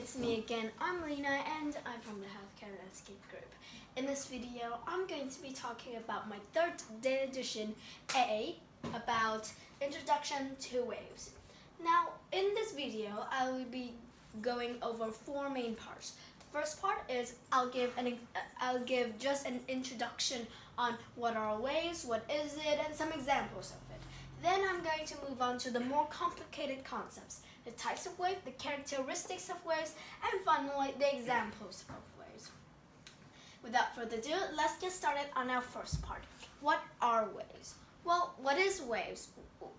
it's me again. I'm Lena and I'm from the Healthcare Landscape Group. In this video, I'm going to be talking about my third day edition A about Introduction to Waves. Now, in this video, I will be going over four main parts. The first part is I'll give just an introduction on what are waves, what is it, and some examples of it. Then I'm going to move on to the more complicated concepts, the types of waves, the characteristics of waves, and finally the examples of waves. Without further ado, let's get started on our first part. What are waves? Well, what is waves?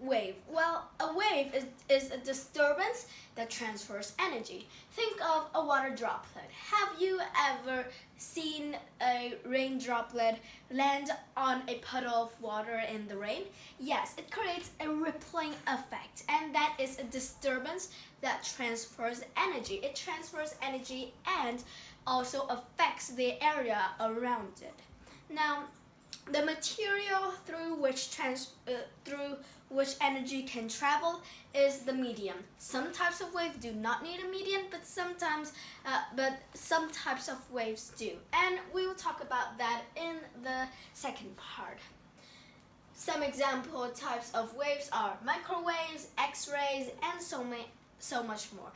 Well, a wave is a disturbance that transfers energy. Think of a water droplet. Have you ever seen a rain droplet land on a puddle of water in the rain? Yes, it creates a rippling effect, and that is a disturbance that transfers energy. It transfers energy and also affects the area around it. Now, the material through which energy can travel is the medium. Some types of waves do not need a medium, but some types of waves do. And we will talk about that in the second part. Some example types of waves are microwaves, X-rays, and so much more.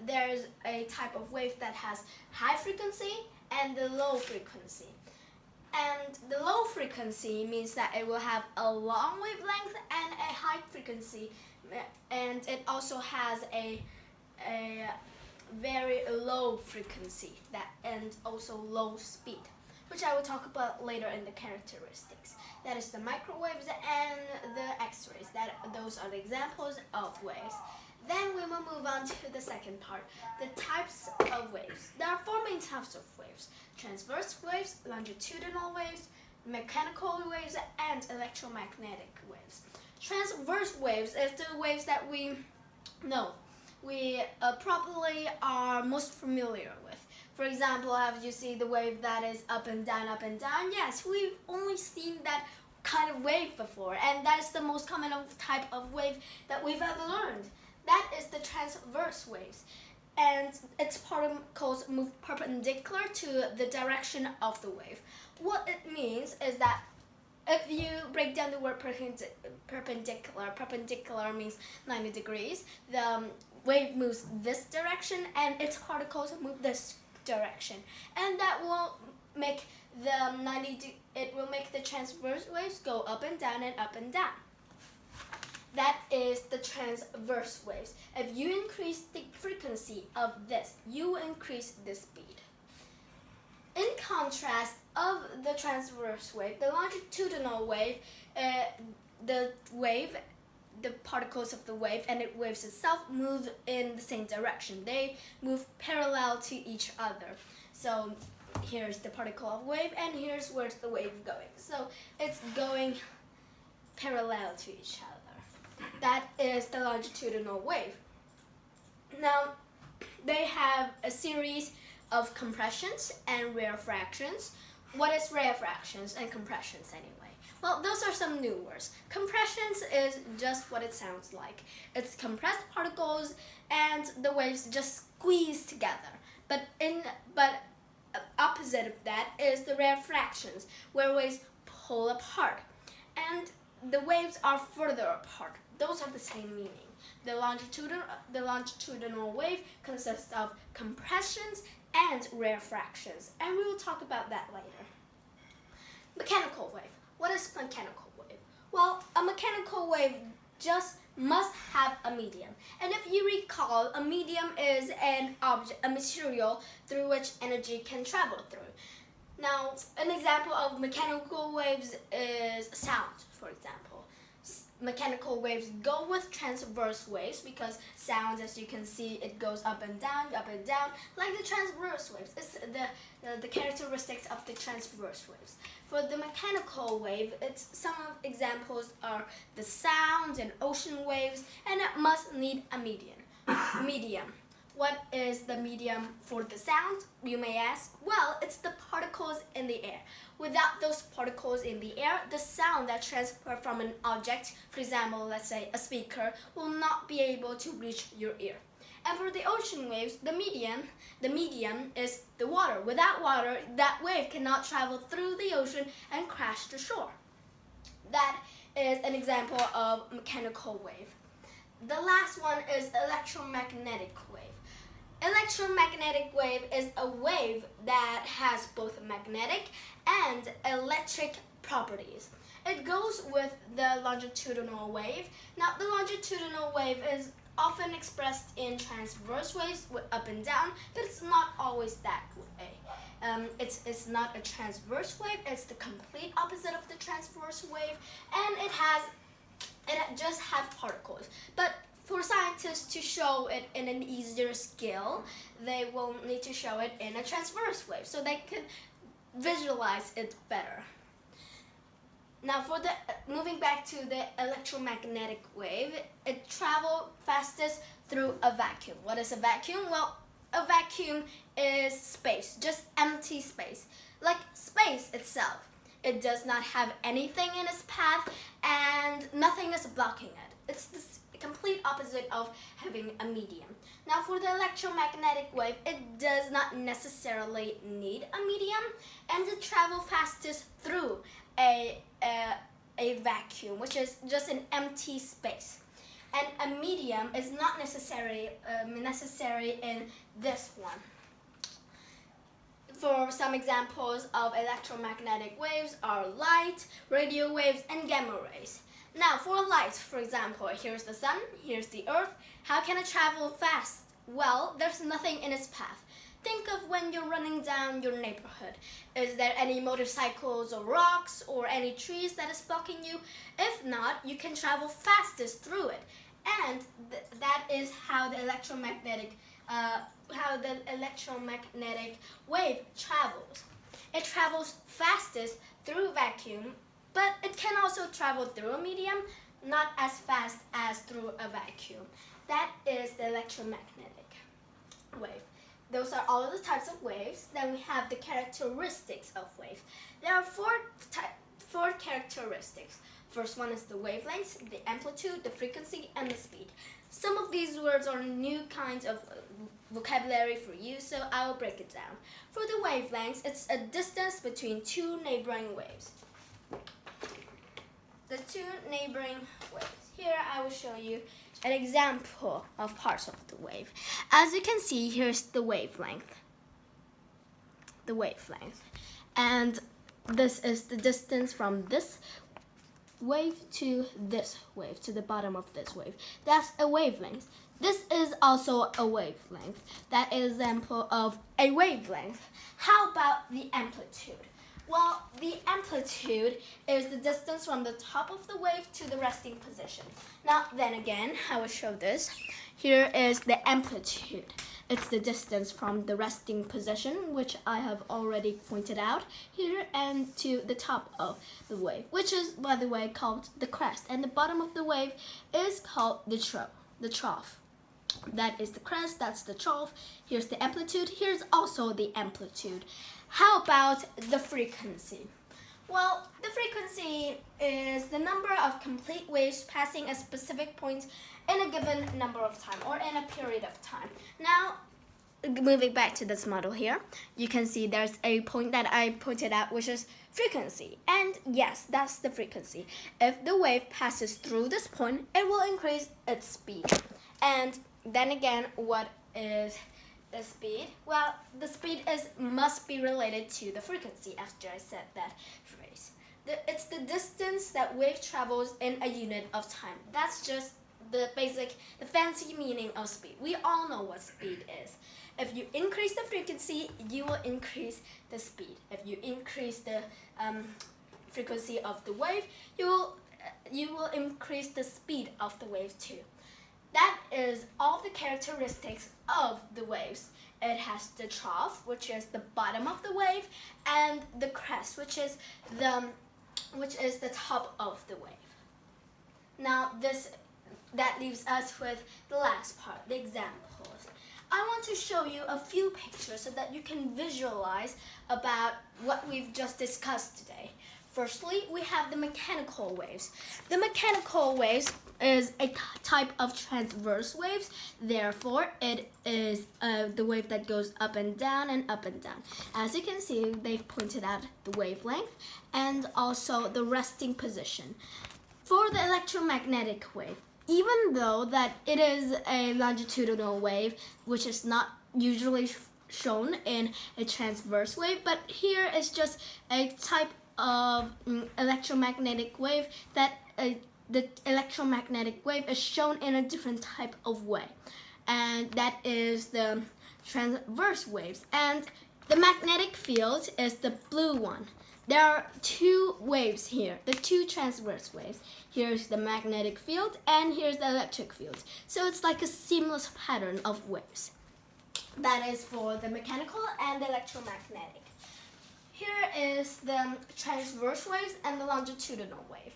There's a type of wave that has high frequency and the low frequency. And the low frequency means that it will have a long wavelength and a high frequency, and it also has a very low frequency and also low speed, which I will talk about later in the characteristics. That is the microwaves and the X-rays. Those are the examples of waves. Then we will move on to the second part, the types of waves. There are four main types of waves: transverse waves, longitudinal waves, mechanical waves, and electromagnetic waves. Transverse waves is the waves that we probably are most familiar with. For example, have you seen the wave that is up and down, up and down? Yes, we've only seen that kind of wave before, and that is the most common type of wave that we've ever learned. That is the transverse waves, and its particles move perpendicular to the direction of the wave. What it means is that if you break down the word perpendicular means 90 degrees, the wave moves this direction and its particles move this direction, and that will make it will make the transverse waves go up and down and up and down. That is the transverse waves. If you increase the frequency of this, you will increase the speed. In contrast of the transverse wave, the longitudinal wave, the particles of the wave and the waves itself move in the same direction. They move parallel to each other. So here's the particle of wave, and here's where the wave is going. So it's going parallel to each other. That is the longitudinal wave. Now, they have a series of compressions and rarefactions. What is rarefactions and compressions anyway? Well, those are some new words. Compressions is just what it sounds like. It's compressed particles and the waves just squeeze together. But opposite of that is the rarefactions, where waves pull apart. And the waves are further apart. Those have the same meaning. The longitudinal wave consists of compressions and rarefactions, and we will talk about that later. Mechanical wave. What is mechanical wave? Well, a mechanical wave just must have a medium. And if you recall, a medium is a material through which energy can travel through. Now, an example of mechanical waves is sound, for example. Mechanical waves go with transverse waves because sound, as you can see, it goes up and down, like the transverse waves. It's the characteristics of the transverse waves. For the mechanical wave, some examples are the sound and ocean waves, and it must need a medium. What is the medium for the sound, you may ask? Well, it's the particles in the air. Without those particles in the air, the sound that transfers from an object, for example, let's say a speaker, will not be able to reach your ear. And for the ocean waves, the medium is the water. Without water, that wave cannot travel through the ocean and crash to shore. That is an example of mechanical wave. The last one is electromagnetic wave. Electromagnetic wave is a wave that has both magnetic and electric properties. It goes with the longitudinal wave. Now, the longitudinal wave is often expressed in transverse waves with up and down, but it's not always that way. It's not a transverse wave, it's the complete opposite of the transverse wave, and it just has particles. But for scientists to show it in an easier scale, they will need to show it in a transverse wave so they can visualize it better. Now, moving back to the electromagnetic wave, it travels fastest through a vacuum. What is a vacuum? Well, a vacuum is space, just empty space, like space itself. It does not have anything in its path and nothing is blocking it. It's the complete opposite of having a medium. Now, for the electromagnetic wave, it does not necessarily need a medium, and it travels fastest through a vacuum, which is just an empty space. And a medium is not necessary in this one. For some examples of electromagnetic waves are light, radio waves, and gamma rays. Now, for light, for example, here's the sun, here's the earth. How can it travel fast? Well, there's nothing in its path. Think of when you're running down your neighborhood. Is there any motorcycles or rocks or any trees that is blocking you? If not, you can travel fastest through it. And that is how the electromagnetic wave travels. It travels fastest through vacuum, but it can also travel through a medium, not as fast as through a vacuum. That is the electromagnetic wave. Those are all of the types of waves. Then we have the characteristics of waves. There are four characteristics. First one is the wavelength, the amplitude, the frequency, and the speed. Some of these words are new kinds of vocabulary for you, so I will break it down. For the wavelengths, it's a distance between two neighboring waves. The two neighboring waves. Here I will show you an example of parts of the wave. As you can see, here's the wavelength. And this is the distance from this wave to this wave, to the bottom of this wave. That's a wavelength. This is also a wavelength. That is an example of a wavelength. How about the amplitude? Well, the amplitude is the distance from the top of the wave to the resting position. Now, then again, I will show this. Here is the amplitude. It's the distance from the resting position, which I have already pointed out here, and to the top of the wave, which is, by the way, called the crest. And the bottom of the wave is called the trough. That is the crest, that's the trough. Here's the amplitude, here's also the amplitude. How about the frequency? Well, the frequency is the number of complete waves passing a specific point in a given number of time or in a period of time. Now, moving back to this model here, you can see there's a point that I pointed out, which is frequency. And yes, that's the frequency. If the wave passes through this point, it will increase its speed. And then again, what is the speed? Well, the speed must be related to the frequency, after I said that phrase. It's the distance that wave travels in a unit of time. That's just the fancy meaning of speed. We all know what speed is. If you increase the frequency, you will increase the speed. If you increase the frequency of the wave, you will increase the speed of the wave too. That is all the characteristics of the waves. It has the trough, which is the bottom of the wave, and the crest, which is the top of the wave. Now that leaves us with the last part, the examples. I want to show you a few pictures so that you can visualize about what we've just discussed today. Firstly, we have the mechanical waves. The mechanical waves is a type of transverse waves. Therefore, it is the wave that goes up and down and up and down. As you can see, they've pointed out the wavelength and also the resting position. For the electromagnetic wave, even though that it is a longitudinal wave, which is not usually shown in a transverse wave, but here is just a type of electromagnetic wave that the electromagnetic wave is shown in a different type of way, and that is the transverse waves. And the magnetic field is the blue one. There are two waves here, the two transverse waves. Here's the magnetic field and here's the electric field. So it's like a seamless pattern of waves. That is for the mechanical and the electromagnetic. Here is the transverse waves and the longitudinal wave.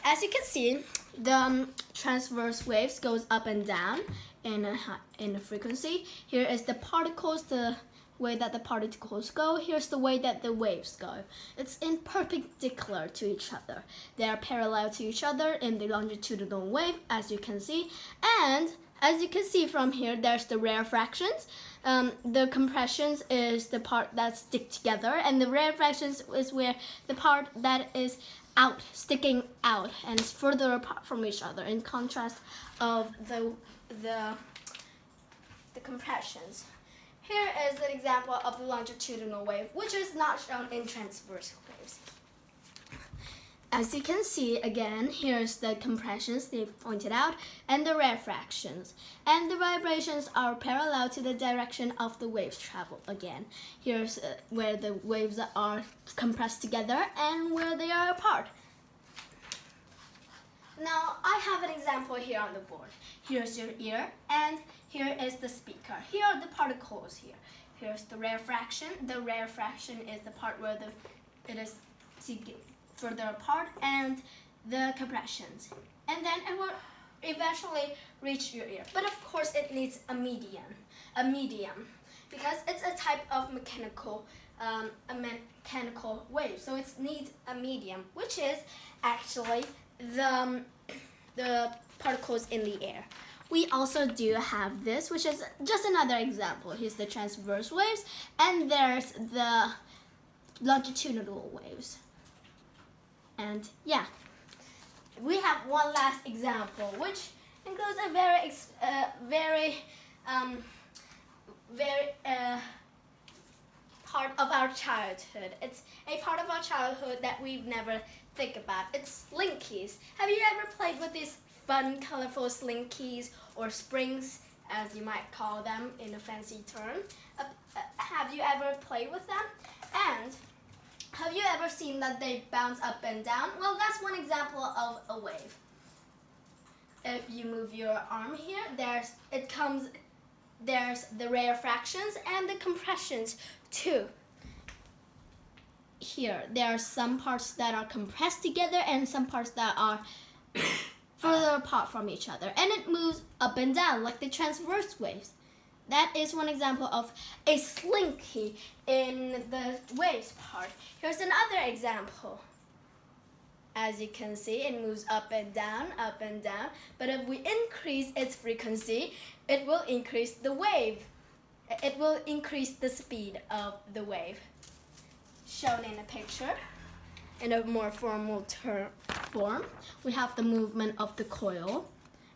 As you can see, the transverse waves goes up and down in a frequency. Here is the particles, the way that the particles go. Here's the way that the waves go. It's in perpendicular to each other. They are parallel to each other in the longitudinal wave, as you can see. And as you can see from here, there's the rarefactions. The compressions is the part that stick together, and the rarefactions is where the part that is sticking out and is further apart from each other, in contrast of the compressions. Here is an example of the longitudinal wave, which is not shown in transverse waves. As you can see, again, here's the compressions they've pointed out and the rarefactions. And the vibrations are parallel to the direction of the waves travel again. Here's where the waves are compressed together and where they are apart. Now, I have an example here on the board. Here's your ear, and here is the speaker. Here are the particles here. Here's the rarefaction. The rarefaction is the part where it is further apart, and the compressions. And then it will eventually reach your ear. But of course, it needs a medium, because it's a type of mechanical wave. So it needs a medium, which is actually the particles in the air. We also do have this, which is just another example. Here's the transverse waves, and there's the longitudinal waves. And yeah, we have one last example, which includes a very part of our childhood. It's a part of our childhood that we've never think about. It's slinkies. Have you ever played with these fun, colorful slinkies, or springs, as you might call them in a fancy term? Have you ever played with them? And have you ever seen that they bounce up and down? Well, that's one example of a wave. If you move your arm here, there's the rarefactions and the compressions too. Here, there are some parts that are compressed together and some parts that are further apart from each other. And it moves up and down like the transverse waves. That is one example of a slinky in the waves part. Here's another example. As you can see, it moves up and down, but if we increase its frequency, it will increase the wave. It will increase the speed of the wave. Shown in a picture, in a more formal form, we have the movement of the coil,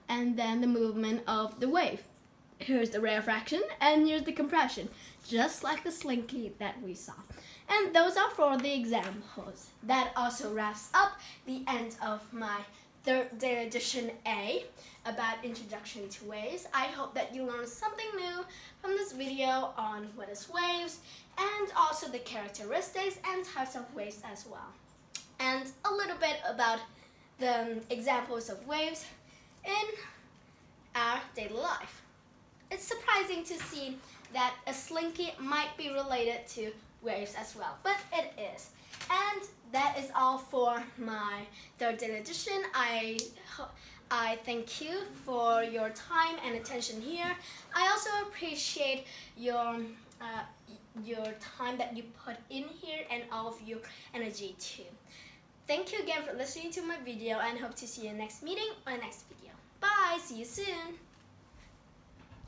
and then the movement of the wave. Here's the rarefaction, and here's the compression, just like the slinky that we saw. And those are for the examples. That also wraps up the end of my third day edition A about introduction to waves. I hope that you learned something new from this video on what is waves, and also the characteristics and types of waves as well. And a little bit about the examples of waves in our daily life. It's surprising to see that a slinky might be related to waves as well, but it is. And that is all for my third day edition. I thank you for your time and attention here. I also appreciate your time that you put in here and all of your energy too. Thank you again for listening to my video and hope to see you next meeting or next video. Bye! See you soon!